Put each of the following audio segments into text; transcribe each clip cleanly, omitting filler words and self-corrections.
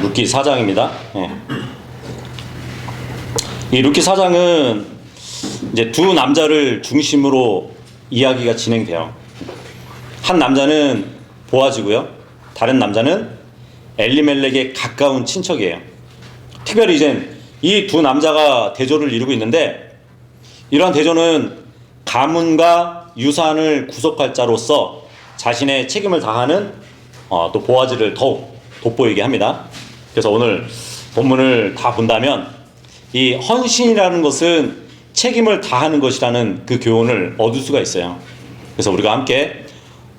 룻기 4장입니다. 예. 이 룻기 4장은 이제 두 남자를 중심으로 이야기가 진행돼요. 한 남자는 보아즈고요. 다른 남자는 엘리멜렉의 가까운 친척이에요. 특별히 이제 이 두 남자가 대조를 이루고 있는데, 이러한 대조는 가문과 유산을 구속할 자로서 자신의 책임을 다하는 또 보아즈를 더욱 돋보이게 합니다. 그래서 오늘 본문을 다 본다면 이 헌신이라는 것은 책임을 다하는 것이라는 그 교훈을 얻을 수가 있어요. 그래서 우리가 함께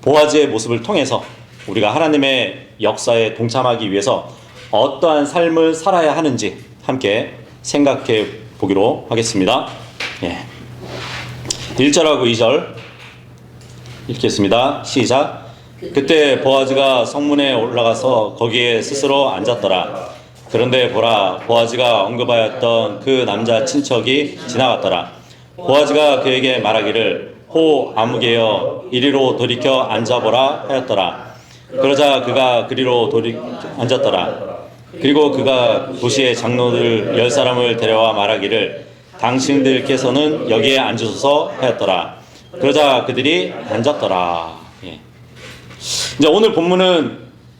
보아즈의 모습을 통해서 우리가 하나님의 역사에 동참하기 위해서 어떠한 삶을 살아야 하는지 함께 생각해 보기로 하겠습니다. 예. 1절하고 2절 읽겠습니다. 시작. 그때 보아즈가 성문에 올라가서 거기에 스스로 앉았더라. 그런데 보라, 보아즈가 언급하였던 그 남자 친척이 지나갔더라. 보아즈가 그에게 말하기를 호 아무개여 이리로 돌이켜 앉아보라 하였더라. 그러자 그가 그리로 앉았더라. 그리고 그가 도시의 장로들 10사람을 데려와 말하기를 당신들께서는 여기에 앉으소서 하였더라. 그러자 그들이 앉았더라. 예. 이제 오늘 본문은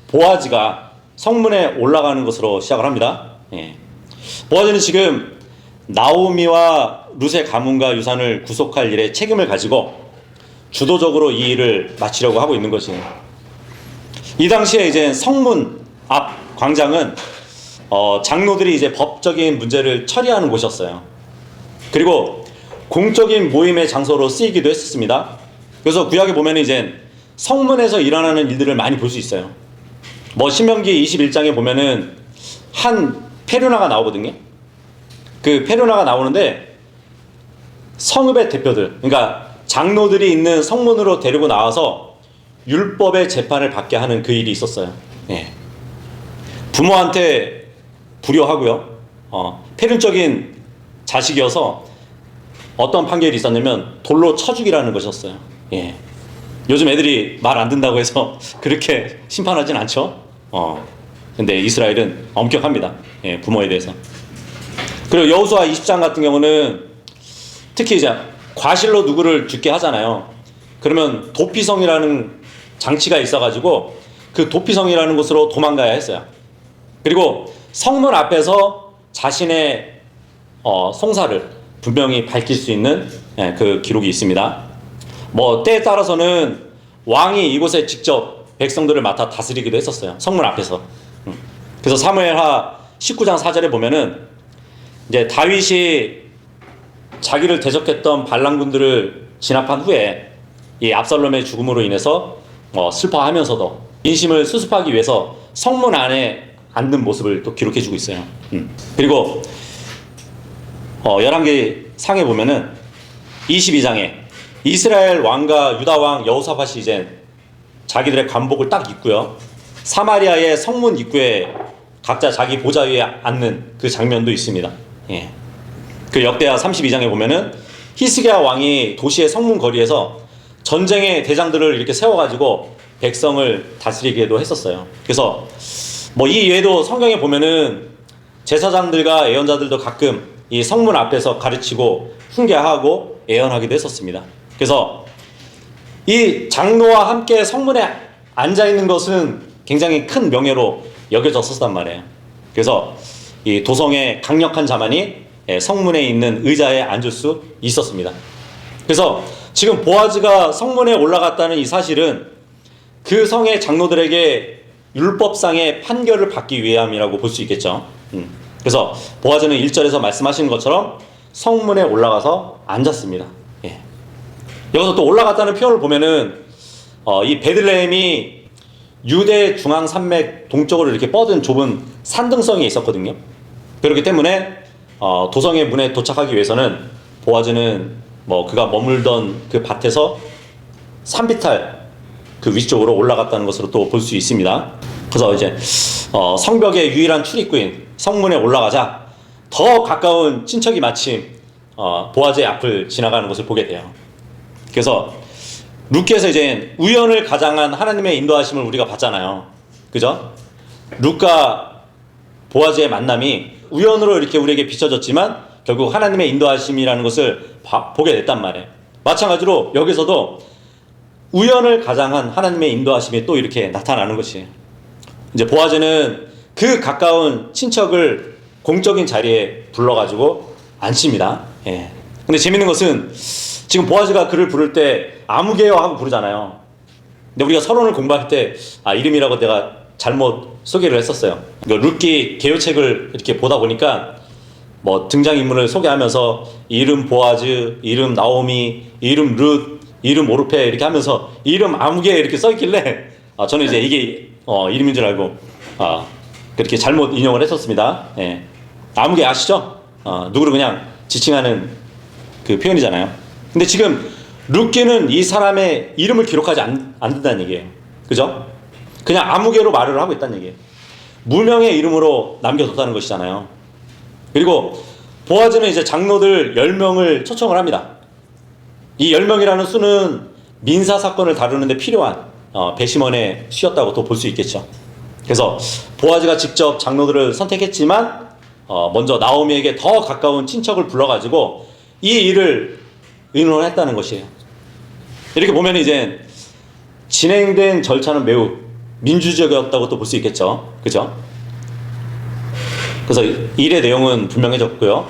보아즈가 성문에 올라가는 것으로 시작을 합니다. 예. 보아즈는 지금 나오미와 룻의 가문과 유산을 구속할 일에 책임을 가지고 주도적으로 이 일을 마치려고 하고 있는 것이에요. 이 당시에 이제 성문 앞 광장은 장로들이 이제 법적인 문제를 처리하는 곳이었어요. 그리고 공적인 모임의 장소로 쓰이기도 했습니다. 그래서 구약에 보면 이제 성문에서 일어나는 일들을 많이 볼 수 있어요. 신명기 21장에 보면은 한 페르나가 나오거든요. 그 페르나가 나오는데 성읍의 대표들, 그러니까 장로들이 있는 성문으로 데리고 나와서 율법의 재판을 받게 하는 그 일이 있었어요. 예. 부모한테 불효하고요. 패륜적인 자식이어서 어떤 판결이 있었냐면 돌로 쳐 죽이라는 것이었어요. 예. 요즘 애들이 말 안 듣는다고 해서 그렇게 심판하진 않죠. 근데 이스라엘은 엄격합니다. 예, 부모에 대해서. 그리고 여호수아 20장 같은 경우는 특히 이제 과실로 누구를 죽게 하잖아요. 그러면 도피성이라는 장치가 있어가지고 그 도피성이라는 곳으로 도망가야 했어요. 그리고 성문 앞에서 자신의 송사를 분명히 밝힐 수 있는 그 기록이 있습니다. 때에 따라서는 왕이 이곳에 직접 백성들을 맡아 다스리기도 했었어요. 성문 앞에서. 그래서 사무엘하 19장 4절에 보면은 이제 다윗이 자기를 대적했던 반란군들을 진압한 후에 이 압살롬의 죽음으로 인해서 슬퍼하면서도 인심을 수습하기 위해서 성문 안에 앉는 모습을 또 기록해주고 있어요. 그리고 11개 상에 보면은 22장에 이스라엘 왕과 유다 왕 여호사밧이 이제 자기들의 관복을 딱 입고요. 사마리아의 성문 입구에 각자 자기 보좌 위에 앉는 그 장면도 있습니다. 예. 그 역대하 32장에 보면은 히스기야 왕이 도시의 성문 거리에서 전쟁의 대장들을 이렇게 세워가지고 백성을 다스리기도 했었어요. 그래서 이 외에도 성경에 보면은 제사장들과 예언자들도 가끔 이 성문 앞에서 가르치고 훈계하고 예언하기도 했었습니다. 그래서 이 장로와 함께 성문에 앉아 있는 것은 굉장히 큰 명예로 여겨졌었단 말이에요. 그래서 이 도성의 강력한 자만이 성문에 있는 의자에 앉을 수 있었습니다. 그래서 지금 보아즈가 성문에 올라갔다는 이 사실은 그 성의 장로들에게 율법상의 판결을 받기 위함이라고 볼 수 있겠죠. 그래서 보아즈는 1절에서 말씀하시는 것처럼 성문에 올라가서 앉았습니다. 예. 여기서 또 올라갔다는 표현을 보면은 이 베들레헴이 유대 중앙 산맥 동쪽으로 이렇게 뻗은 좁은 산등성이 있었거든요. 그렇기 때문에 도성의 문에 도착하기 위해서는 보아즈는 그가 머물던 그 밭에서 산비탈 그 위쪽으로 올라갔다는 것으로 또 볼 수 있습니다. 그래서 이제 성벽의 유일한 출입구인 성문에 올라가자 더 가까운 친척이 마침 보아즈의 앞을 지나가는 것을 보게 돼요. 그래서 룻기에서 이제 우연을 가장한 하나님의 인도하심을 우리가 봤잖아요. 그죠? 룻과 보아즈의 만남이 우연으로 이렇게 우리에게 비춰졌지만 결국 하나님의 인도하심이라는 것을 보게 됐단 말이에요. 마찬가지로 여기서도 우연을 가장한 하나님의 인도하심이 또 이렇게 나타나는 것이에요. 이제 보아즈는 그 가까운 친척을 공적인 자리에 불러가지고 앉힙니다. 예. 근데 재밌는 것은 지금 보아즈가 그를 부를 때 아무개요 하고 부르잖아요. 근데 우리가 서론을 공부할 때 이름이라고 내가 잘못 소개를 했었어요. 룻기 개요책을 이렇게 보다 보니까 뭐 등장인물을 소개하면서 이름 보아즈, 이름 나오미, 이름 룻, 이름 오르페 이렇게 하면서 이름 아무개 이렇게 써있길래 저는 이제 이게 이름인 줄 알고 그렇게 잘못 인용을 했었습니다. 예. 아무개 아시죠? 누구를 그냥 지칭하는 그 표현이잖아요. 근데 지금 룻기는 이 사람의 이름을 기록하지 않는다는 얘기예요. 그죠? 그냥 아무개로 말을 하고 있다는 얘기예요. 무명의 이름으로 남겨뒀다는 것이잖아요. 그리고 보아즈는 이제 장로들 10명을 초청을 합니다. 이 10명이라는 수는 민사 사건을 다루는데 필요한 배심원의 수였다고 또 볼 수 있겠죠. 그래서 보아즈가 직접 장로들을 선택했지만 먼저 나오미에게 더 가까운 친척을 불러가지고 이 일을 의논했다는 것이에요. 이렇게 보면 이제 진행된 절차는 매우 민주적이었다고 또 볼 수 있겠죠. 그죠? 그래서 일의 내용은 분명해졌고요.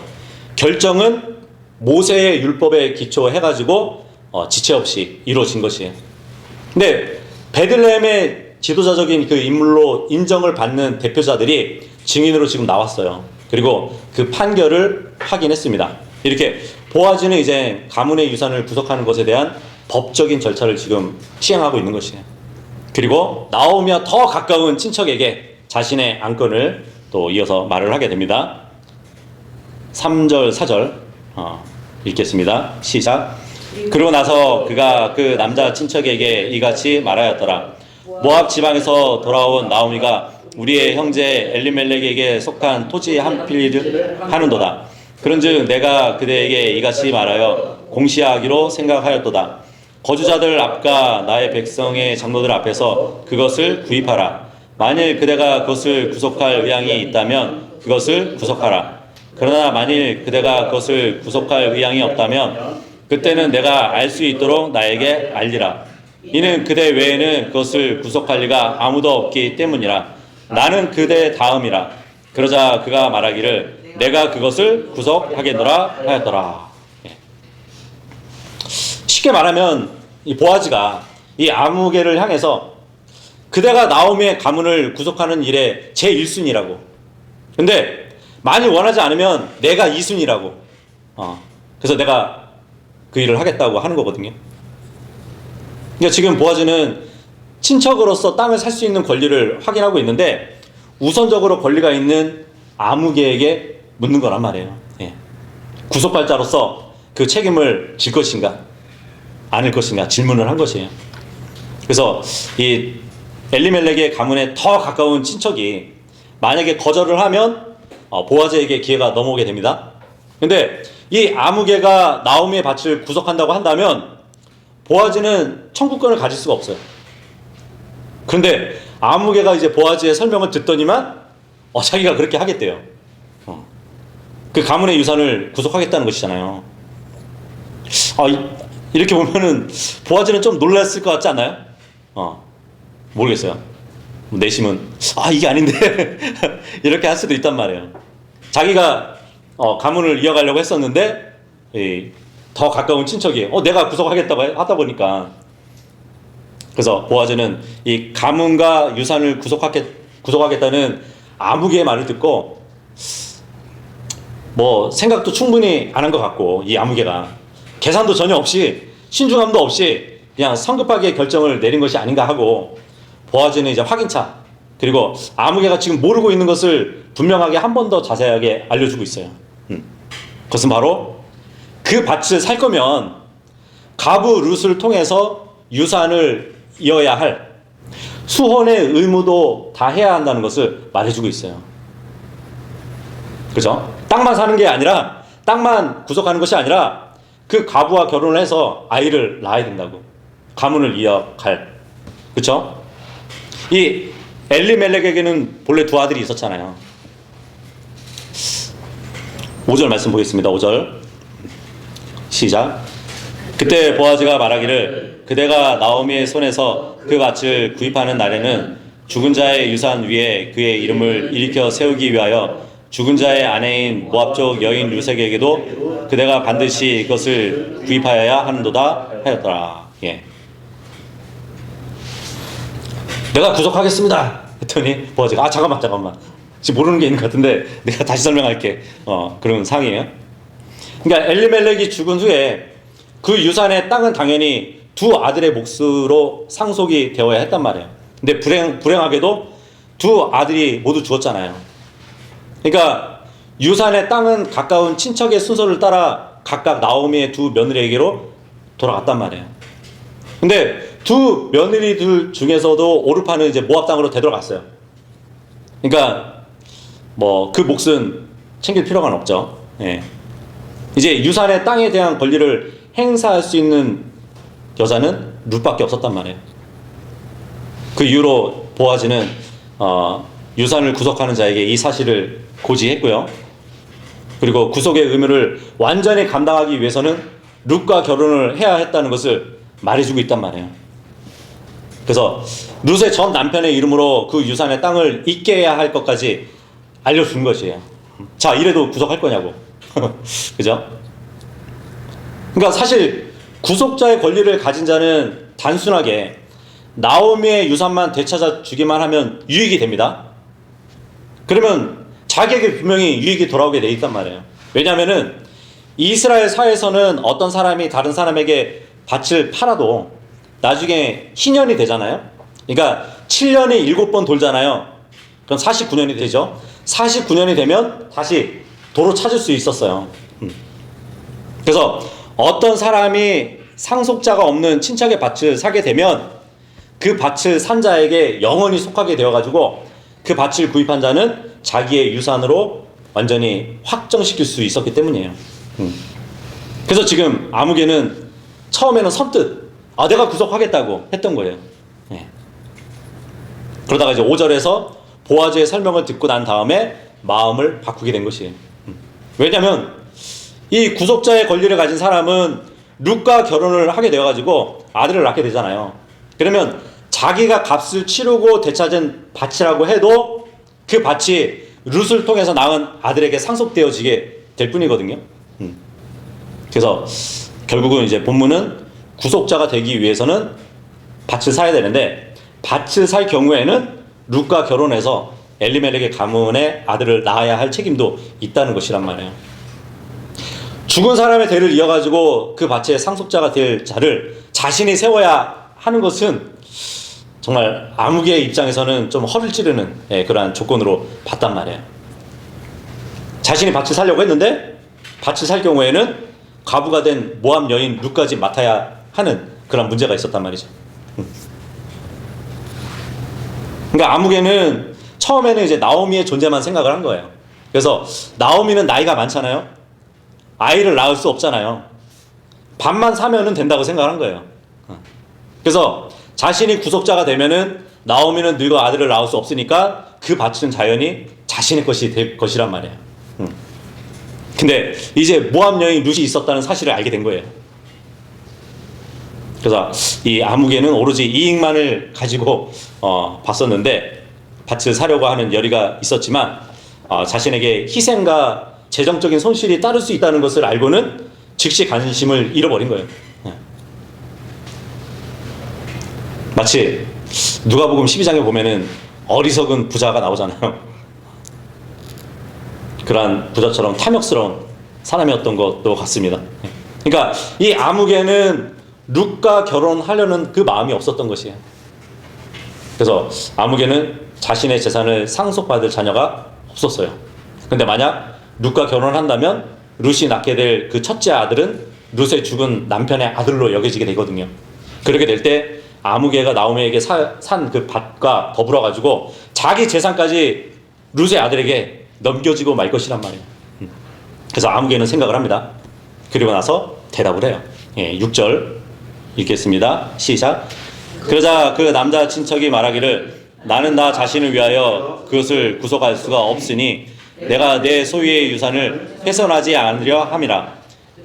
결정은 모세의 율법에 기초해가지고 지체 없이 이루어진 것이에요. 근데 베들레헴의 지도자적인 그 인물로 인정을 받는 대표자들이 증인으로 지금 나왔어요. 그리고 그 판결을 확인했습니다. 이렇게 보아즈는 이제 가문의 유산을 구속하는 것에 대한 법적인 절차를 지금 시행하고 있는 것이에요. 그리고 나오미와 더 가까운 친척에게 자신의 안건을 또 이어서 말을 하게 됩니다. 3절, 4절 읽겠습니다. 시작. 그러고 나서 그가 그 남자 친척에게 이같이 말하였더라. 모압 지방에서 돌아온 나오미가 우리의 형제 엘리멜렉에게 속한 토지 한 필을 하는도다. 그런즉 내가 그대에게 이같이 말하여 공시하기로 생각하였도다. 거주자들 앞과 나의 백성의 장로들 앞에서 그것을 구입하라. 만일 그대가 그것을 구속할 의향이 있다면 그것을 구속하라. 그러나 만일 그대가 그것을 구속할 의향이 없다면 그때는 내가 알 수 있도록 나에게 알리라. 이는 그대 외에는 그것을 구속할 리가 아무도 없기 때문이라. 나는 그대 다음이라. 그러자 그가 말하기를 내가 그것을 구속하겠노라 하였더라. 쉽게 말하면 이 보아즈가 이 아무개를 향해서 그대가 나오미의 가문을 구속하는 일에 제1순위라고. 근데 많이 원하지 않으면 내가 2순위라고. 그래서 내가 그 일을 하겠다고 하는 거거든요. 그러니까 지금 보아즈는 친척으로서 땅을 살 수 있는 권리를 확인하고 있는데 우선적으로 권리가 있는 아무개에게 묻는 거란 말이에요. 예. 구속발자로서 그 책임을 질 것인가 아닐 것인가 질문을 한 것이에요. 그래서 이 엘리멜렉의 가문에 더 가까운 친척이 만약에 거절을 하면 보아즈에게 기회가 넘어오게 됩니다. 근데 이 아무개가 나오미의 밭을 구속한다고 한다면 보아즈는 청구권을 가질 수가 없어요. 그런데 아무개가 이제 보아즈의 설명을 듣더니만 자기가 그렇게 하겠대요. 그 가문의 유산을 구속하겠다는 것이잖아요. 이렇게 보면은 보아즈는 좀 놀랐을 것 같지 않나요? 모르겠어요. 내심은 이게 아닌데 이렇게 할 수도 있단 말이에요. 자기가 가문을 이어가려고 했었는데 더 가까운 친척이 내가 구속하겠다고 하다 보니까 그래서 보아즈는 이 가문과 유산을 구속하겠다는 아무개의 말을 듣고 뭐 생각도 충분히 안 한 것 같고 이 아무개가 계산도 전혀 없이 신중함도 없이 그냥 성급하게 결정을 내린 것이 아닌가 하고 보아즈는 이제 확인차 그리고 아무개가 지금 모르고 있는 것을 분명하게 한 번 더 자세하게 알려주고 있어요. 그것은 바로 그 밭을 살 거면 가부 룻을 통해서 유산을 이어야 할 수혼의 의무도 다 해야 한다는 것을 말해주고 있어요. 그죠? 땅만 사는 게 아니라 땅만 구속하는 것이 아니라 그 가부와 결혼을 해서 아이를 낳아야 된다고. 가문을 이어갈. 그쵸? 이 엘리멜렉에게는 본래 두 아들이 있었잖아요. 5절 말씀 보겠습니다. 5절 시작. 그때 보아즈가 말하기를 그대가 나오미의 손에서 그 밭을 구입하는 날에는 죽은 자의 유산 위에 그의 이름을 일으켜 세우기 위하여 죽은 자의 아내인 모압족 여인 르색에게도 그대가 반드시 그것을 구입하여야 하는도다 하였더라. 예. 내가 구속하겠습니다 했더니 보아즈가 잠깐만 지금 모르는 게 있는 것 같은데 내가 다시 설명할게. 그런 상황이에요. 그러니까 엘리멜렉이 죽은 후에 그 유산의 땅은 당연히 두 아들의 몫으로 상속이 되어야 했단 말이에요. 근데 불행하게도 두 아들이 모두 죽었잖아요. 그러니까 유산의 땅은 가까운 친척의 순서를 따라 각각 나오미의 두 며느리에게로 돌아갔단 말이에요. 근데 두 며느리들 중에서도 오르파는 이제 모압 땅으로 되돌아갔어요. 그러니까 뭐 그 몫은 챙길 필요가 없죠. 예. 이제 유산의 땅에 대한 권리를 행사할 수 있는 여자는 룻밖에 없었단 말이에요. 그 이후로 보아즈는 유산을 구속하는 자에게 이 사실을 고지했고요. 그리고 구속의 의무를 완전히 감당하기 위해서는 룻과 결혼을 해야 했다는 것을 말해주고 있단 말이에요. 그래서 룻의 전 남편의 이름으로 그 유산의 땅을 잇게 해야 할 것까지 알려준 것이에요. 자, 이래도 구속할 거냐고. 그죠? 그러니까 사실 구속자의 권리를 가진 자는 단순하게 나오미의 유산만 되찾아 주기만 하면 유익이 됩니다. 그러면 자기에게 분명히 유익이 돌아오게 돼 있단 말이에요. 왜냐하면은 이스라엘 사회에서는 어떤 사람이 다른 사람에게 밭을 팔아도 나중에 희년이 되잖아요. 그러니까 7년에 7번 돌잖아요. 그럼 49년이 되죠. 49년이 되면 다시 도로 찾을 수 있었어요. 그래서 어떤 사람이 상속자가 없는 친척의 밭을 사게 되면 그 밭을 산 자에게 영원히 속하게 되어가지고 그 밭을 구입한 자는 자기의 유산으로 완전히 확정시킬 수 있었기 때문이에요. 그래서 지금 아무개는 처음에는 선뜻 내가 구속하겠다고 했던 거예요. 네. 그러다가 이제 5절에서 보아즈의 설명을 듣고 난 다음에 마음을 바꾸게 된 것이에요. 왜냐하면 이 구속자의 권리를 가진 사람은 룻과 결혼을 하게 되어가지고 아들을 낳게 되잖아요. 그러면 자기가 값을 치르고 되찾은 밭이라고 해도 그 밭이 룻을 통해서 낳은 아들에게 상속되어지게 될 뿐이거든요. 그래서 결국은 이제 본문은 구속자가 되기 위해서는 밭을 사야 되는데 밭을 살 경우에는 룻과 결혼해서 엘리멜렉의 가문의 아들을 낳아야 할 책임도 있다는 것이란 말이에요. 죽은 사람의 대를 이어가지고 그 밭의 상속자가 될 자를 자신이 세워야 하는 것은 정말 아무개의 입장에서는 좀 허를 찌르는 그러한 조건으로 봤단 말이에요. 자신이 밭을 살려고 했는데 밭을 살 경우에는 과부가 된 모압 여인 룻까지 맡아야 하는 그런 문제가 있었단 말이죠. 그러니까 아무개는 처음에는 이제 나오미의 존재만 생각을 한 거예요. 그래서 나오미는 나이가 많잖아요. 아이를 낳을 수 없잖아요. 밭만 사면은 된다고 생각한 거예요. 그래서 자신이 구속자가 되면은 나오미는 늙어 아들을 낳을 수 없으니까 그 밭은 자연히 자신의 것이 될 것이란 말이에요. 근데 이제 모압 여인 룻이 있었다는 사실을 알게 된 거예요. 그래서 이 아무개는 오로지 이익만을 가지고 봤었는데 밭을 사려고 하는 열의가 있었지만 자신에게 희생과 재정적인 손실이 따를 수 있다는 것을 알고는 즉시 관심을 잃어버린 거예요. 마치 누가복음 12장에 보면은 어리석은 부자가 나오잖아요. 그러한 부자처럼 탐욕스러운 사람이었던 것도 같습니다. 그러니까 이 아무개는 룻과 결혼하려는 그 마음이 없었던 것이에요. 그래서 아무개는 자신의 재산을 상속받을 자녀가 없었어요. 근데 만약 룻과 결혼한다면 룻이 낳게 될 그 첫째 아들은 룻의 죽은 남편의 아들로 여겨지게 되거든요. 그렇게 될 때 아무개가 나오미에게 산 그 밭과 더불어 가지고 자기 재산까지 룻의 아들에게 넘겨지고 말 것이란 말이에요. 그래서 아무개는 생각을 합니다. 그리고 나서 대답을 해요. 6절 읽겠습니다. 시작. 그러자 그 남자 친척이 말하기를 나는 나 자신을 위하여 그것을 구속할 수가 없으니 내가 내 소유의 유산을 훼손하지 않으려 함이라.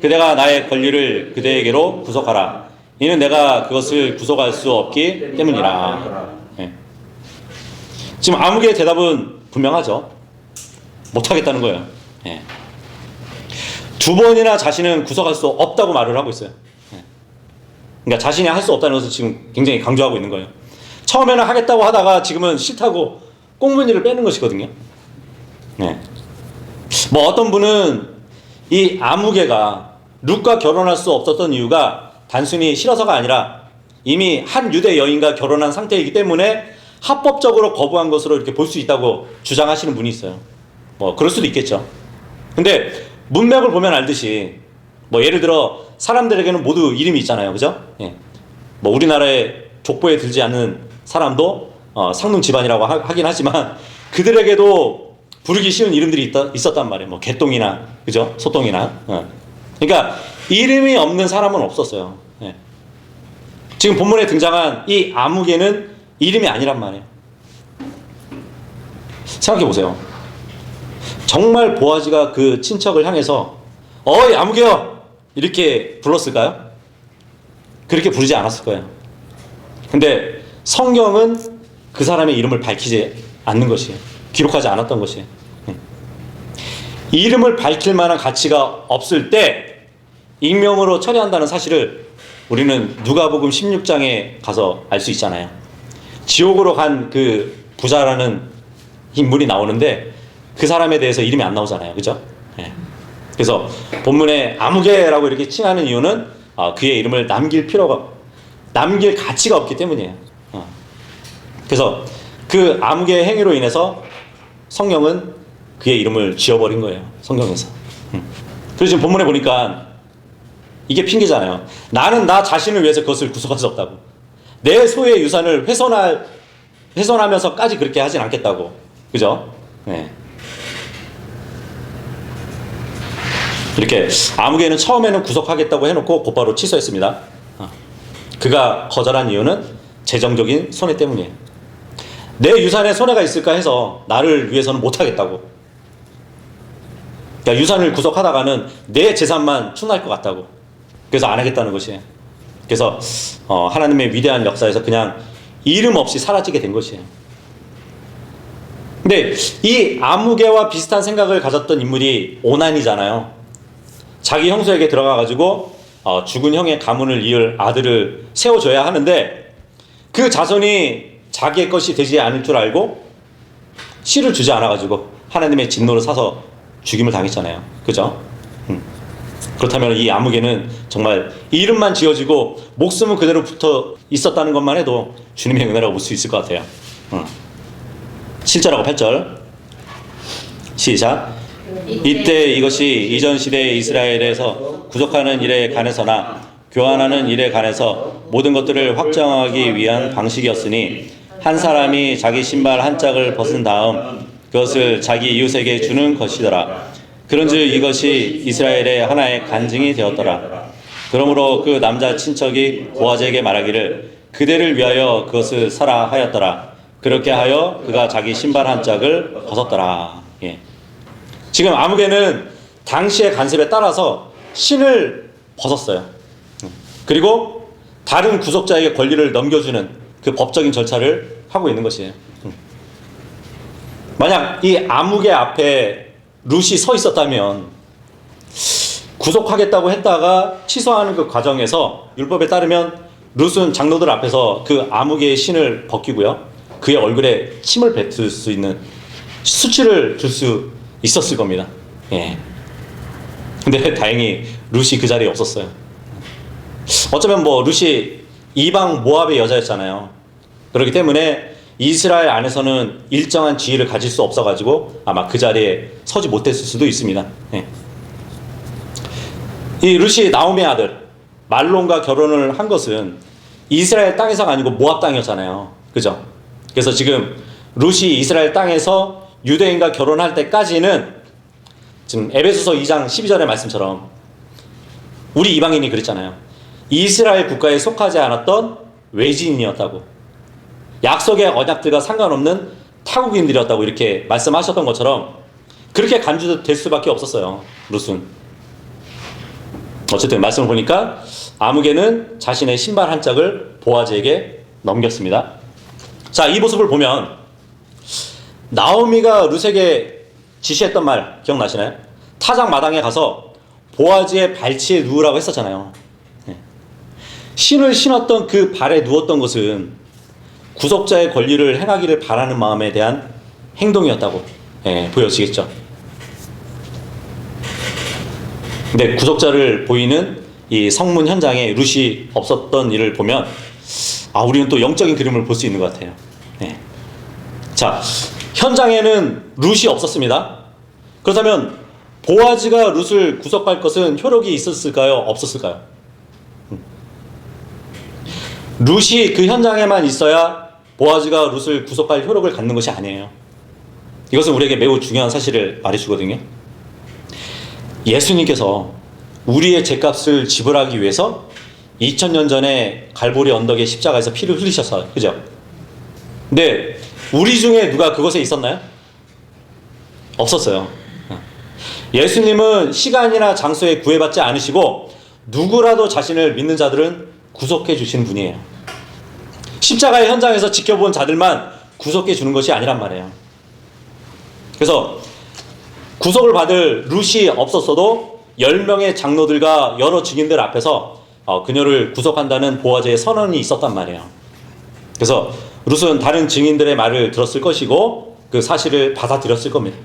그대가 나의 권리를 그대에게로 구속하라. 이는 내가 그것을 구속할 수 없기 때문이라. 예. 지금 아무개의 대답은 분명하죠. 못하겠다는 거예요. 예. 두 번이나 자신은 구속할 수 없다고 말을 하고 있어요. 예. 그러니까 자신이 할 수 없다는 것을 지금 굉장히 강조하고 있는 거예요. 처음에는 하겠다고 하다가 지금은 싫다고 꽁무니를 빼는 것이거든요. 예. 뭐 어떤 분은 이 아무개가 룻과 결혼할 수 없었던 이유가 단순히 싫어서가 아니라 이미 한 유대 여인과 결혼한 상태이기 때문에 합법적으로 거부한 것으로 이렇게 볼 수 있다고 주장하시는 분이 있어요. 뭐 그럴 수도 있겠죠. 근데 문맥을 보면 알듯이 뭐 예를 들어 사람들에게는 모두 이름이 있잖아요. 그죠? 예. 뭐 우리나라의 족보에 들지 않는 사람도 상능 집안이라고 하긴 하지만 그들에게도 부르기 쉬운 이름들이 있었단 말이에요. 뭐 개똥이나 그죠? 소똥이나. 그러니까 이름이 없는 사람은 없었어요. 예. 지금 본문에 등장한 이 아무개는 이름이 아니란 말이에요. 생각해 보세요. 정말 보아지가 그 친척을 향해서 어이 아무개요 이렇게 불렀을까요? 그렇게 부르지 않았을 거예요. 근데 성경은 그 사람의 이름을 밝히지 않는 것이에요. 기록하지 않았던 것이에요. 이름을 밝힐 만한 가치가 없을 때 익명으로 처리한다는 사실을 우리는 누가복음 16장에 가서 알 수 있잖아요. 지옥으로 간 그 부자라는 인물이 나오는데 그 사람에 대해서 이름이 안 나오잖아요. 그죠? 예. 그래서 본문에 아무개라고 이렇게 칭하는 이유는 그의 이름을 남길 가치가 없기 때문이에요. 그래서 그 아무개의 행위로 인해서 성령은 그의 이름을 지워버린 거예요. 성경에서. 그래서 지금 본문에 보니까 이게 핑계잖아요. 나는 나 자신을 위해서 그것을 구속할 수 없다고. 내 소유의 유산을 훼손하면서까지 그렇게 하진 않겠다고. 그죠? 네. 이렇게 아무개는 처음에는 구속하겠다고 해놓고 곧바로 취소했습니다. 그가 거절한 이유는 재정적인 손해 때문이에요. 내 유산에 손해가 있을까 해서 나를 위해서는 못하겠다고. 그러니까 유산을 구속하다가는 내 재산만 충날 것 같다고. 그래서 안 하겠다는 것이에요. 그래서 하나님의 위대한 역사에서 그냥 이름 없이 사라지게 된 것이에요. 근데 이 아무개와 비슷한 생각을 가졌던 인물이 오난이잖아요. 자기 형수에게 들어가가지고 죽은 형의 가문을 이을 아들을 세워줘야 하는데 그 자손이 자기의 것이 되지 않을 줄 알고 씨를 주지 않아가지고 하나님의 진노를 사서 죽임을 당했잖아요. 그죠? 그렇다면 이 아무개는 정말 이름만 지어지고 목숨은 그대로 붙어 있었다는 것만 해도 주님의 은혜라고 볼 수 있을 것 같아요. 7절하고 8절 시작. 이때 이것이 이전 시대의 이스라엘에서 구속하는 일에 관해서나 교환하는 일에 관해서 모든 것들을 확정하기 위한 방식이었으니 한 사람이 자기 신발 한 짝을 벗은 다음 그것을 자기 이웃에게 주는 것이더라. 그런즉 이것이 이스라엘의 하나의 간증이 되었더라. 그러므로 그 남자 친척이 보아즈에게 말하기를 그대를 위하여 그것을 사라 하였더라. 그렇게 하여 그가 자기 신발 한 짝을 벗었더라. 예. 지금 아무개는 당시의 관습에 따라서 신을 벗었어요. 그리고 다른 구속자에게 권리를 넘겨주는 그 법적인 절차를 하고 있는 것이에요. 만약 이 아무개 앞에 룻이 서 있었다면 구속하겠다고 했다가 취소하는 그 과정에서 율법에 따르면 룻은 장로들 앞에서 그 아무개의 신을 벗기고요. 그의 얼굴에 침을 뱉을 수 있는 수치를 줄 수 있었을 겁니다. 예. 근데 다행히 룻이 그 자리에 없었어요. 어쩌면 뭐 룻이 이방 모압의 여자였잖아요. 그렇기 때문에 이스라엘 안에서는 일정한 지위를 가질 수 없어가지고 아마 그 자리에 서지 못했을 수도 있습니다. 예. 이 룻이 나오미의 아들 말론과 결혼을 한 것은 이스라엘 땅에서가 아니고 모압 땅이었잖아요. 그죠? 그래서 지금 룻이 이스라엘 땅에서 유대인과 결혼할 때까지는 지금 에베소서 2장 12절의 말씀처럼 우리 이방인이 그랬잖아요. 이스라엘 국가에 속하지 않았던 외지인이었다고. 약속의 언약들과 상관없는 타국인들이었다고 이렇게 말씀하셨던 것처럼 그렇게 간주될 수밖에 없었어요. 룻은. 어쨌든 말씀을 보니까 아무개는 자신의 신발 한 짝을 보아즈에게 넘겼습니다. 자, 이 모습을 보면 나오미가 룻에게 지시했던 말 기억나시나요? 타작 마당에 가서 보아즈의 발치에 누우라고 했었잖아요. 신을 신었던 그 발에 누웠던 것은 구속자의 권리를 행하기를 바라는 마음에 대한 행동이었다고 보여지겠죠. 근데 구속자를 보이는 이 성문 현장에 룻이 없었던 일을 보면 우리는 또 영적인 그림을 볼 수 있는 것 같아요. 자, 현장에는 룻이 없었습니다. 그렇다면 보아즈가 룻을 구속할 것은 효력이 있었을까요? 없었을까요? 룻이 그 현장에만 있어야 보아즈가 룻을 구속할 효력을 갖는 것이 아니에요. 이것은 우리에게 매우 중요한 사실을 말해주거든요. 예수님께서 우리의 죄값을 지불하기 위해서 2000년 전에 갈보리 언덕의 십자가에서 피를 흘리셨어요. 그죠? 근데 우리 중에 누가 그곳에 있었나요? 없었어요. 예수님은 시간이나 장소에 구애받지 않으시고 누구라도 자신을 믿는 자들은 구속해 주시는 분이에요. 십자가의 현장에서 지켜본 자들만 구속해 주는 것이 아니란 말이에요. 그래서 구속을 받을 룻이 없었어도 10명의 장로들과 여러 증인들 앞에서 그녀를 구속한다는 보아즈의 선언이 있었단 말이에요. 그래서 룻은 다른 증인들의 말을 들었을 것이고 그 사실을 받아들였을 겁니다.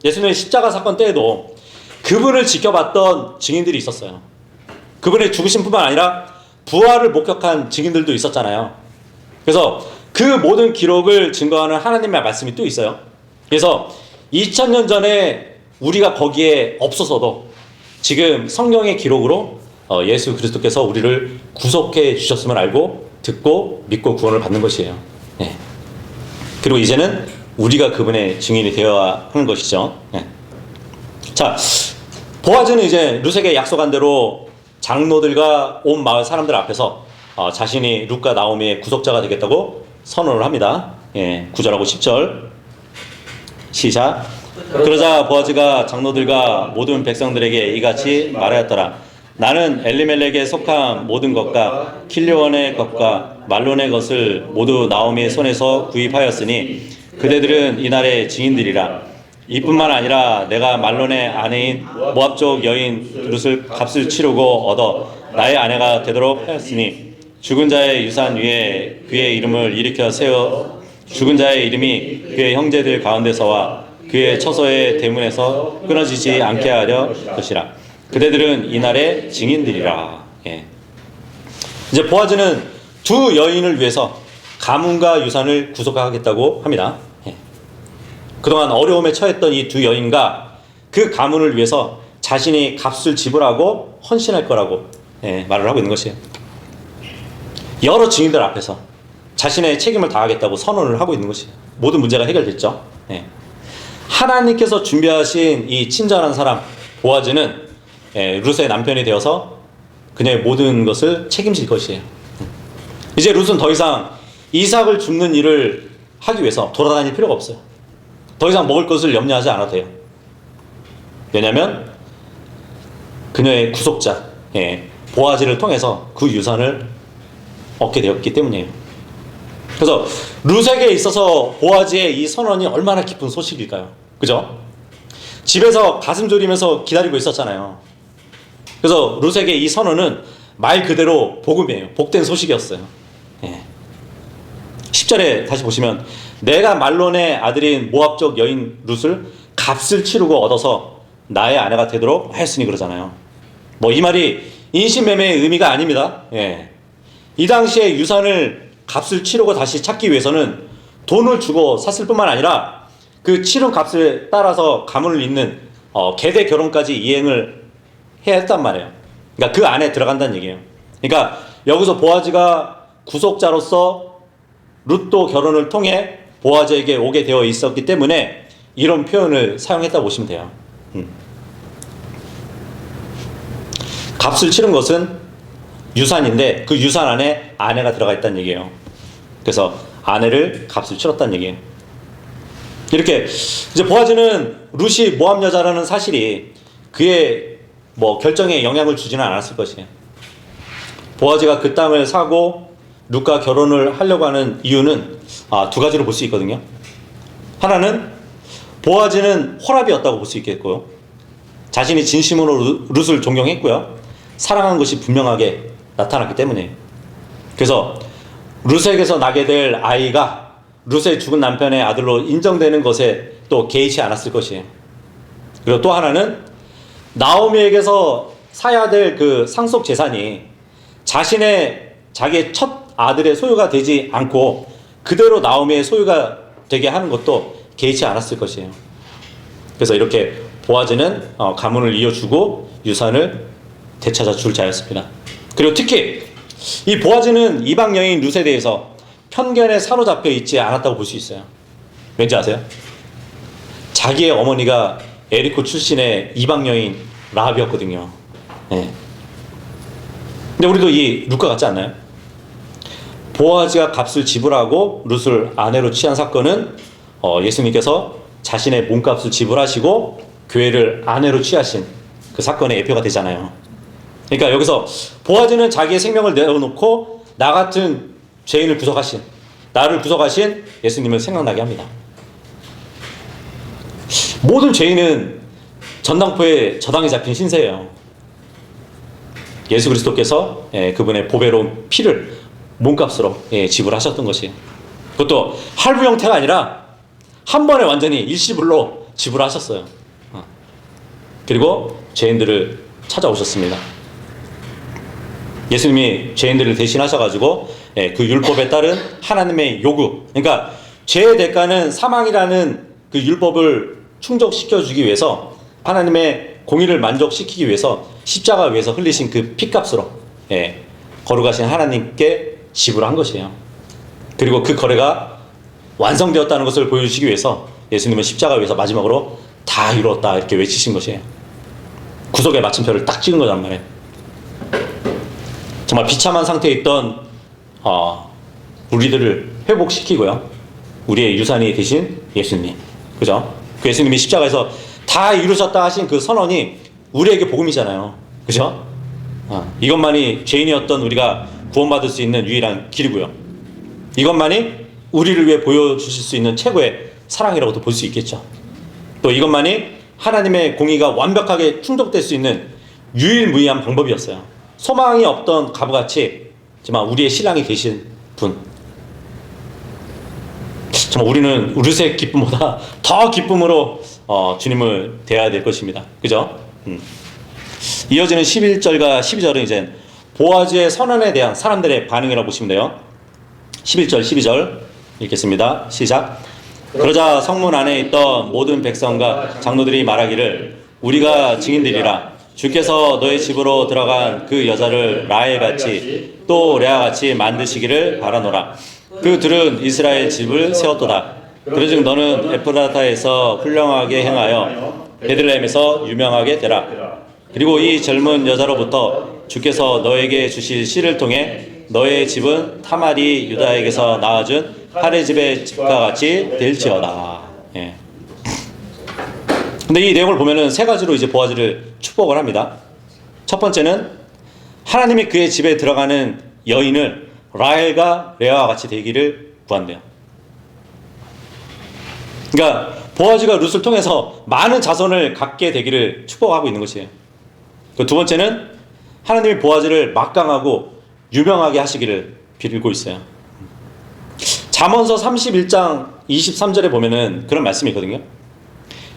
예수님의 십자가 사건 때에도 그분을 지켜봤던 증인들이 있었어요. 그분의 죽으심뿐만 아니라 부활을 목격한 증인들도 있었잖아요. 그래서 그 모든 기록을 증거하는 하나님의 말씀이 또 있어요. 그래서 2000년 전에 우리가 거기에 없었어도 지금 성경의 기록으로 예수 그리스도께서 우리를 구속해 주셨음을 알고 듣고 믿고 구원을 받는 것이에요. 그리고 이제는 우리가 그분의 증인이 되어야 하는 것이죠. 자, 보아즈는 이제 룻에게 약속한 대로 장로들과 온 마을 사람들 앞에서 자신이 룻과 나오미의 구속자가 되겠다고 선언을 합니다. 9절하고 10절 시작. 그러자 보아즈가 장로들과 모든 백성들에게 이같이 말하였더라. 나는 엘리멜렉에 속한 모든 것과 킬레원의 것과 말론의 것을 모두 나오미의 손에서 구입하였으니 그대들은 이날의 증인들이라. 이뿐만 아니라 내가 말론의 아내인 모압족 여인 룻을 값을 치르고 얻어 나의 아내가 되도록 하였으니 죽은 자의 유산 위에 그의 이름을 일으켜 세워 죽은 자의 이름이 그의 형제들 가운데서와 그의 처소의 대문에서 끊어지지 않게 하려 것이라. 그대들은 이날의 증인들이라. 이제 보아즈는 두 여인을 위해서 가문과 유산을 구속하겠다고 합니다. 그동안 어려움에 처했던 이 두 여인과 그 가문을 위해서 자신이 값을 지불하고 헌신할 거라고 말을 하고 있는 것이에요. 여러 증인들 앞에서 자신의 책임을 다하겠다고 선언을 하고 있는 것이에요. 모든 문제가 해결됐죠. 하나님께서 준비하신 이 친절한 사람 보아즈는 룻의 남편이 되어서 그녀의 모든 것을 책임질 것이에요. 이제 룻은 더 이상 이삭을 줍는 일을 하기 위해서 돌아다닐 필요가 없어요. 더 이상 먹을 것을 염려하지 않아도 돼요. 왜냐하면 그녀의 구속자 보아즈를 통해서 그 유산을 얻게 되었기 때문이에요. 그래서 룻에게 있어서 보아즈의 이 선언이 얼마나 기쁜 소식일까요? 그죠? 집에서 가슴 졸이면서 기다리고 있었잖아요. 그래서 룻에게 이 선언은 말 그대로 복음이에요. 복된 소식이었어요. 10절에 다시 보시면 내가 말론의 아들인 모압족 여인 룻을 값을 치르고 얻어서 나의 아내가 되도록 하였으니 그러잖아요. 이 말이 인신매매의 의미가 아닙니다. 이 당시에 유산을 값을 치르고 다시 찾기 위해서는 돈을 주고 샀을 뿐만 아니라 그 치른 값에 따라서 가문을 잇는 계대 결혼까지 이행을 해야 했단 말이에요. 그러니까 그 안에 들어간다는 얘기예요. 그러니까 여기서 보아즈가 구속자로서 룻도 결혼을 통해 보아즈에게 오게 되어 있었기 때문에 이런 표현을 사용했다고 보시면 돼요. 값을 치른 것은 유산인데 그 유산 안에 아내가 들어가 있다는 얘기예요. 그래서 아내를 값을 치렀다는 얘기예요. 이렇게 이제 보아즈는 룻이 모압 여자라는 사실이 그의 뭐 결정에 영향을 주지는 않았을 것이에요. 보아즈가 그 땅을 사고 룻과 결혼을 하려고 하는 이유는 두 가지로 볼 수 있거든요. 하나는 보아즈는 호랍이었다고 볼 수 있겠고요. 자신이 진심으로 룻을 존경했고요. 사랑한 것이 분명하게 나타났기 때문이에요. 그래서 룻에게서 나게 될 아이가 룻의 죽은 남편의 아들로 인정되는 것에 또 개의치 않았을 것이에요. 그리고 또 하나는 나오미에게서 사야 될 그 상속 재산이 자기의 첫 아들의 소유가 되지 않고 그대로 나오미의 소유가 되게 하는 것도 개의치 않았을 것이에요. 그래서 이렇게 보아즈는 가문을 이어주고 유산을 되찾아 줄 자였습니다. 그리고 특히 이 보아즈는 이방 여인 룻에 대해서 편견에 사로잡혀 있지 않았다고 볼 수 있어요. 왠지 아세요? 자기의 어머니가 에리코 출신의 이방 여인 라합이었거든요. 네. 근데 우리도 이 룻과 같지 않나요? 보아즈가 값을 지불하고 룻을 아내로 취한 사건은 예수님께서 자신의 몸값을 지불하시고 교회를 아내로 취하신 그 사건의 예표가 되잖아요. 그러니까 여기서 보아즈는 자기의 생명을 내어놓고 나 같은 죄인을 구속하신, 나를 구속하신 예수님을 생각나게 합니다. 모든 죄인은 전당포에 저당이 잡힌 신세예요. 예수 그리스도께서 그분의 보배로운 피를 몸값으로 지불하셨던 것이에요. 그것도 할부 형태가 아니라 한 번에 완전히 일시불로 지불하셨어요. 그리고 죄인들을 찾아오셨습니다. 예수님이 죄인들을 대신하셔가지고 그 율법에 따른 하나님의 요구, 그러니까 죄의 대가는 사망이라는 그 율법을 충족시켜주기 위해서, 하나님의 공의를 만족시키기 위해서 십자가 위에서 흘리신 그 피값으로 거룩하신 하나님께 지불한 것이에요. 그리고 그 거래가 완성되었다는 것을 보여주시기 위해서 예수님은 십자가 위에서 마지막으로 다 이루었다 이렇게 외치신 것이에요. 구속의 마침표를 딱 찍은 거란 말이에요. 정말 비참한 상태에 있던 우리들을 회복시키고요, 우리의 유산이 되신 예수님, 그죠? 그 예수님이 십자가에서 다 이루셨다 하신 그 선언이 우리에게 복음이잖아요, 그죠? 이것만이 죄인이었던 우리가 구원받을 수 있는 유일한 길이고요, 이것만이 우리를 위해 보여주실 수 있는 최고의 사랑이라고도 볼 수 있겠죠. 또 이것만이 하나님의 공의가 완벽하게 충족될 수 있는 유일무이한 방법이었어요. 소망이 없던 가부같이 정말 우리의 신랑이 되신 분, 정말 우리는 룻의 기쁨보다 더 기쁨으로 주님을 대해야 될 것입니다. 그죠? 이어지는 11절과 12절은 이제 보아즈의 선언에 대한 사람들의 반응이라고 보시면 돼요. 11절, 12절 읽겠습니다. 시작. 그러자 성문 안에 있던 모든 백성과 장로들이 말하기를 우리가 증인들이라. 주께서 너의 집으로 들어간 그 여자를 라헬같이 또 레아같이 만드시기를 바라노라. 그 둘은 이스라엘 집을 세웠도다. 그러즉 너는 에프라타에서 훌륭하게 행하여 베들레헴에서 유명하게 되라. 그리고 이 젊은 여자로부터 주께서 너에게 주실 씨를 통해 너의 집은 타말이 유다에게서 낳아준 하레 집의 집과 같이 될지어다. 예. 근데 이 내용을 보면은 세 가지로 이제 보아즈를 축복을 합니다. 첫 번째는 하나님이 그의 집에 들어가는 여인을 라헬과 레아와 같이 되기를 구한대요. 그러니까 보아즈가 룻을 통해서 많은 자손을 갖게 되기를 축복하고 있는 것이에요. 그 두 번째는 하나님이 보아즈를 막강하고 유명하게 하시기를 빌고 있어요. 잠언서 31장 23절에 보면은 그런 말씀이 있거든요.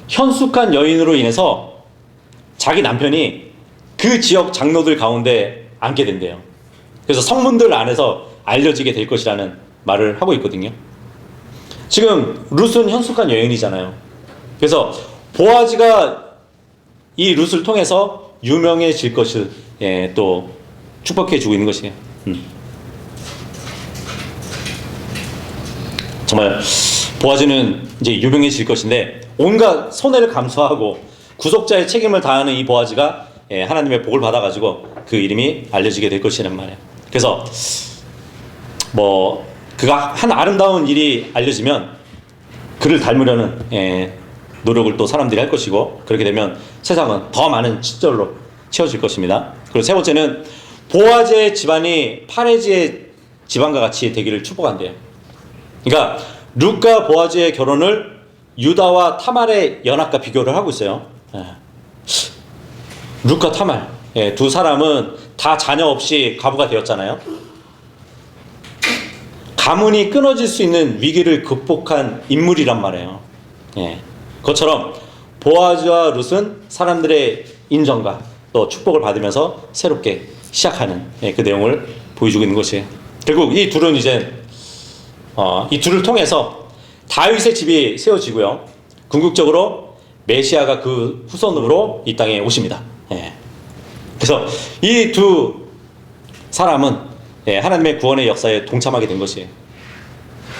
현숙한 여인으로 인해서 자기 남편이 그 지역 장로들 가운데 앉게 된대요. 그래서 성문들 안에서 알려지게 될 것이라는 말을 하고 있거든요. 지금 룻은 현숙한 여인이잖아요. 그래서 보아즈가 이 룻을 통해서 유명해질 것을 또 축복해 주고 있는 것이에요. 정말 보아즈는 이제 유명해질 것인데 온갖 손해를 감수하고 구속자의 책임을 다하는 이 보아즈가 하나님의 복을 받아가지고 그 이름이 알려지게 될 것이란 말이에요. 그래서 뭐 그가 한 아름다운 일이 알려지면 그를 닮으려는 노력을 또 사람들이 할 것이고, 그렇게 되면 세상은 더 많은 친절로 채워질 것입니다. 그리고 세 번째는 보아즈의 집안이 파레즈의 집안과 같이 되기를 축복한대요. 그러니까 룻과 보아즈의 결혼을 유다와 타말의 연합과 비교를 하고 있어요. 룻과 타말, 두 사람은 다 자녀 없이 과부가 되었잖아요. 가문이 끊어질 수 있는 위기를 극복한 인물이란 말이에요. 그것처럼 보아즈와 룻은 사람들의 인정과 또 축복을 받으면서 새롭게 시작하는 그 내용을 보여주고 있는 것이에요. 결국 이 둘은 이제 이 둘을 통해서 다윗의 집이 세워지고요. 궁극적으로 메시아가 그 후손으로 이 땅에 오십니다. 그래서 이 두 사람은 하나님의 구원의 역사에 동참하게 된 것이에요.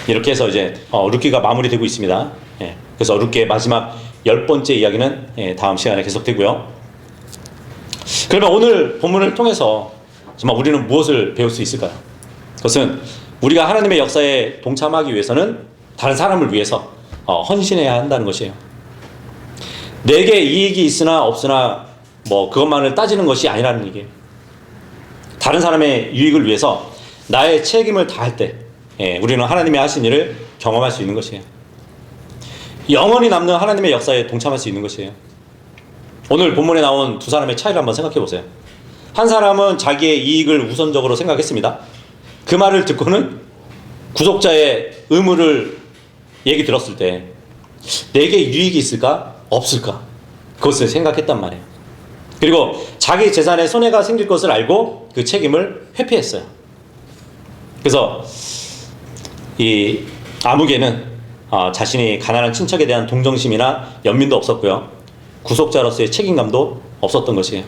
이렇게 해서 이제 룻기가 마무리되고 있습니다. 그래서 룻기의 마지막 10번째 이야기는 다음 시간에 계속되고요. 그러면 오늘 본문을 통해서 정말 우리는 무엇을 배울 수 있을까요? 그것은 우리가 하나님의 역사에 동참하기 위해서는 다른 사람을 위해서 헌신해야 한다는 것이에요. 내게 이익이 있으나 없으나 뭐 그것만을 따지는 것이 아니라는 얘기예요. 다른 사람의 유익을 위해서 나의 책임을 다할 때 우리는 하나님의 하신 일을 경험할 수 있는 것이에요. 영원히 남는 하나님의 역사에 동참할 수 있는 것이에요. 오늘 본문에 나온 두 사람의 차이를 한번 생각해 보세요. 한 사람은 자기의 이익을 우선적으로 생각했습니다. 그 말을 듣고는 구속자의 의무를 얘기 들었을 때 내게 유익이 있을까? 없을까? 그것을 생각했단 말이에요. 그리고 자기 재산에 손해가 생길 것을 알고 그 책임을 회피했어요. 그래서 이 아무개는 자신이 가난한 친척에 대한 동정심이나 연민도 없었고요. 구속자로서의 책임감도 없었던 것이에요.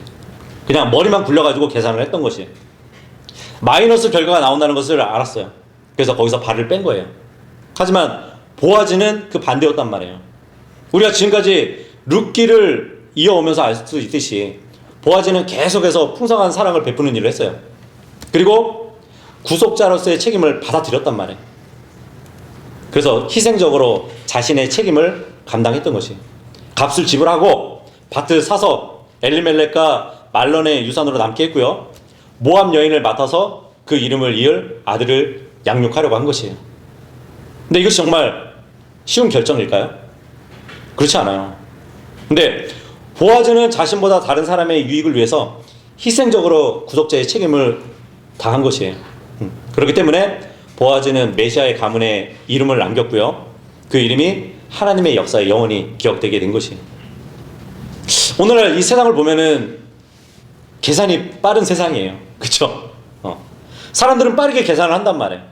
그냥 머리만 굴려가지고 계산을 했던 것이에요. 마이너스 결과가 나온다는 것을 알았어요. 그래서 거기서 발을 뺀 거예요. 하지만 보아즈는 그 반대였단 말이에요. 우리가 지금까지 룻기를 이어오면서 알 수 있듯이 보아즈는 계속해서 풍성한 사랑을 베푸는 일을 했어요. 그리고 구속자로서의 책임을 받아들였단 말이에요. 그래서 희생적으로 자신의 책임을 감당했던 것이에요. 값을 지불하고 밭을 사서 엘리멜렉과 말론의 유산으로 남게 했고요. 모압 여인을 맡아서 그 이름을 이을 아들을 양육하려고 한 것이에요. 근데 이것이 정말 쉬운 결정일까요? 그렇지 않아요. 근데 보아즈는 자신보다 다른 사람의 유익을 위해서 희생적으로 구속자의 책임을 다한 것이에요. 그렇기 때문에 보아즈는 메시아의 가문에 이름을 남겼고요. 그 이름이 하나님의 역사에 영원히 기억되게 된 것이에요. 오늘날 이 세상을 보면은 계산이 빠른 세상이에요. 그렇죠? 사람들은 빠르게 계산을 한단 말이에요.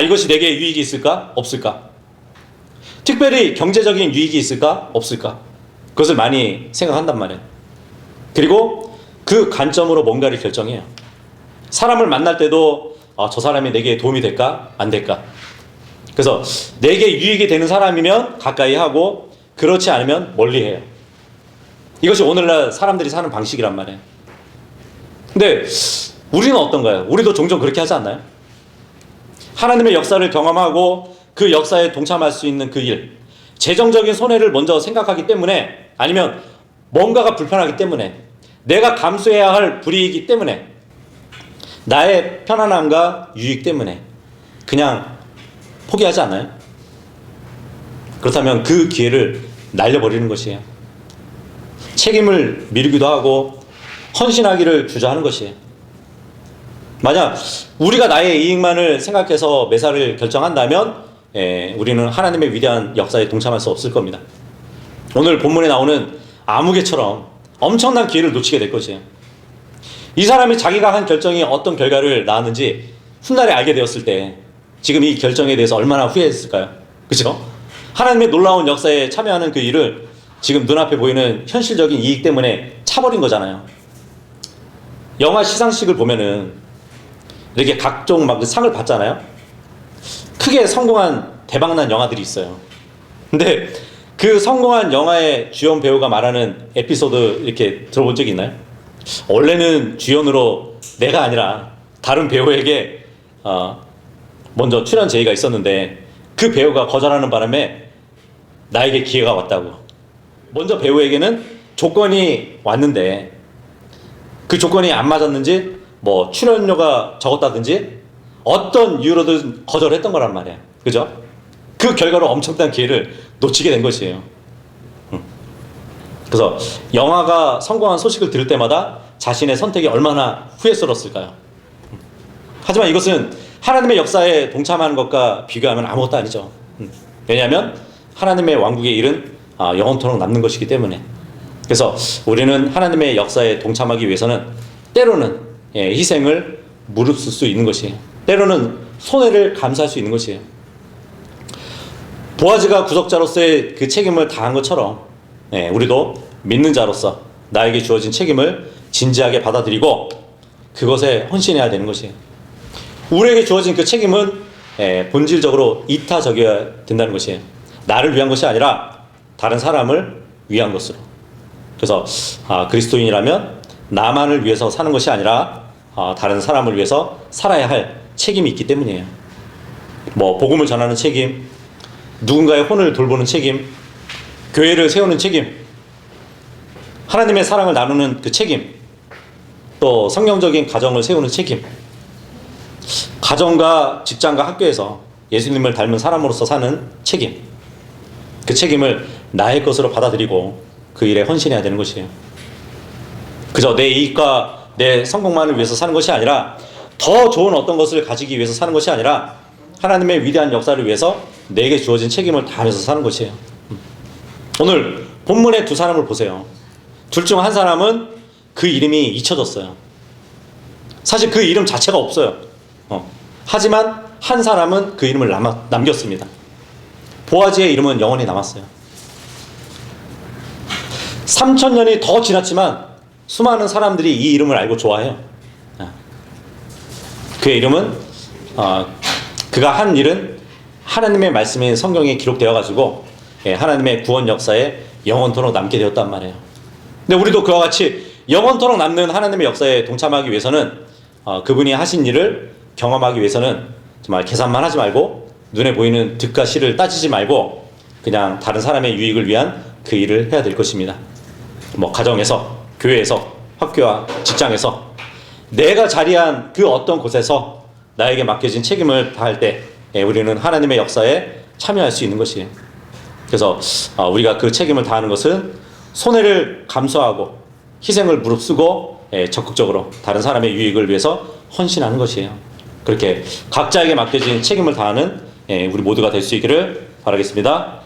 이것이 내게 유익이 있을까? 없을까? 특별히 경제적인 유익이 있을까? 없을까? 그것을 많이 생각한단 말이에요. 그리고 그 관점으로 뭔가를 결정해요. 사람을 만날 때도 저 사람이 내게 도움이 될까? 안 될까? 그래서 내게 유익이 되는 사람이면 가까이 하고 그렇지 않으면 멀리 해요. 이것이 오늘날 사람들이 사는 방식이란 말이에요. 근데 우리는 어떤가요? 우리도 종종 그렇게 하지 않나요? 하나님의 역사를 경험하고 그 역사에 동참할 수 있는 그 일, 재정적인 손해를 먼저 생각하기 때문에, 아니면 뭔가가 불편하기 때문에, 내가 감수해야 할 불이익이기 때문에, 나의 편안함과 유익 때문에 그냥 포기하지 않나요? 그렇다면 그 기회를 날려버리는 것이에요. 책임을 미루기도 하고 헌신하기를 주저하는 것이에요. 만약 우리가 나의 이익만을 생각해서 매사를 결정한다면 우리는 하나님의 위대한 역사에 동참할 수 없을 겁니다. 오늘 본문에 나오는 아무개처럼 엄청난 기회를 놓치게 될 것이에요. 이 사람이 자기가 한 결정이 어떤 결과를 낳았는지 훗날에 알게 되었을 때 지금 이 결정에 대해서 얼마나 후회했을까요? 그렇죠? 하나님의 놀라운 역사에 참여하는 그 일을 지금 눈앞에 보이는 현실적인 이익 때문에 차버린 거잖아요. 영화 시상식을 보면은 이렇게 각종 막 상을 받잖아요. 크게 성공한 대박난 영화들이 있어요. 근데 그 성공한 영화의 주연 배우가 말하는 에피소드 이렇게 들어본 적이 있나요? 원래는 주연으로 내가 아니라 다른 배우에게 먼저 출연 제의가 있었는데 그 배우가 거절하는 바람에 나에게 기회가 왔다고. 먼저 배우에게는 조건이 왔는데 그 조건이 안 맞았는지 뭐 출연료가 적었다든지 어떤 이유로든 거절했던 거란 말이야. 그죠? 그 결과로 엄청난 기회를 놓치게 된 것이에요. 그래서 영화가 성공한 소식을 들을 때마다 자신의 선택이 얼마나 후회스러웠을까요? 하지만 이것은 하나님의 역사에 동참하는 것과 비교하면 아무것도 아니죠. 왜냐하면 하나님의 왕국의 일은 영원토록 남는 것이기 때문에. 그래서 우리는 하나님의 역사에 동참하기 위해서는 때로는 희생을 무릅쓸 수 있는 것이에요. 때로는 손해를 감수할 수 있는 것이에요. 보아즈가 구속자로서의 그 책임을 다한 것처럼 우리도 믿는 자로서 나에게 주어진 책임을 진지하게 받아들이고 그것에 헌신해야 되는 것이에요. 우리에게 주어진 그 책임은 본질적으로 이타적이어야 된다는 것이에요. 나를 위한 것이 아니라 다른 사람을 위한 것으로. 그래서 그리스도인이라면 나만을 위해서 사는 것이 아니라 다른 사람을 위해서 살아야 할 책임이 있기 때문이에요. 뭐 복음을 전하는 책임, 누군가의 혼을 돌보는 책임, 교회를 세우는 책임, 하나님의 사랑을 나누는 그 책임, 또 성경적인 가정을 세우는 책임, 가정과 직장과 학교에서 예수님을 닮은 사람으로서 사는 책임, 그 책임을 나의 것으로 받아들이고 그 일에 헌신해야 되는 것이에요. 그저 내 이익과 내 성공만을 위해서 사는 것이 아니라 더 좋은 어떤 것을 가지기 위해서 사는 것이 아니라 하나님의 위대한 역사를 위해서 내게 주어진 책임을 다하면서 사는 것이에요. 오늘 본문의 두 사람을 보세요. 둘 중 한 사람은 그 이름이 잊혀졌어요. 사실 그 이름 자체가 없어요. 하지만 한 사람은 그 이름을 남겼습니다. 보아즈의 이름은 영원히 남았어요. 3000년이 더 지났지만 수많은 사람들이 이 이름을 알고 좋아해요. 그의 이름은 그가 한 일은 하나님의 말씀인 성경에 기록되어 가지고 하나님의 구원 역사에 영원토록 남게 되었단 말이에요. 근데 우리도 그와 같이 영원토록 남는 하나님의 역사에 동참하기 위해서는 그분이 하신 일을 경험하기 위해서는 정말 계산만 하지 말고 눈에 보이는 득과 실을 따지지 말고 그냥 다른 사람의 유익을 위한 그 일을 해야 될 것입니다. 뭐 가정에서, 교회에서, 학교와 직장에서 내가 자리한 그 어떤 곳에서 나에게 맡겨진 책임을 다할 때 우리는 하나님의 역사에 참여할 수 있는 것이에요. 그래서 우리가 그 책임을 다하는 것은 손해를 감수하고 희생을 무릅쓰고 적극적으로 다른 사람의 유익을 위해서 헌신하는 것이에요. 그렇게 각자에게 맡겨진 책임을 다하는 우리 모두가 될 수 있기를 바라겠습니다.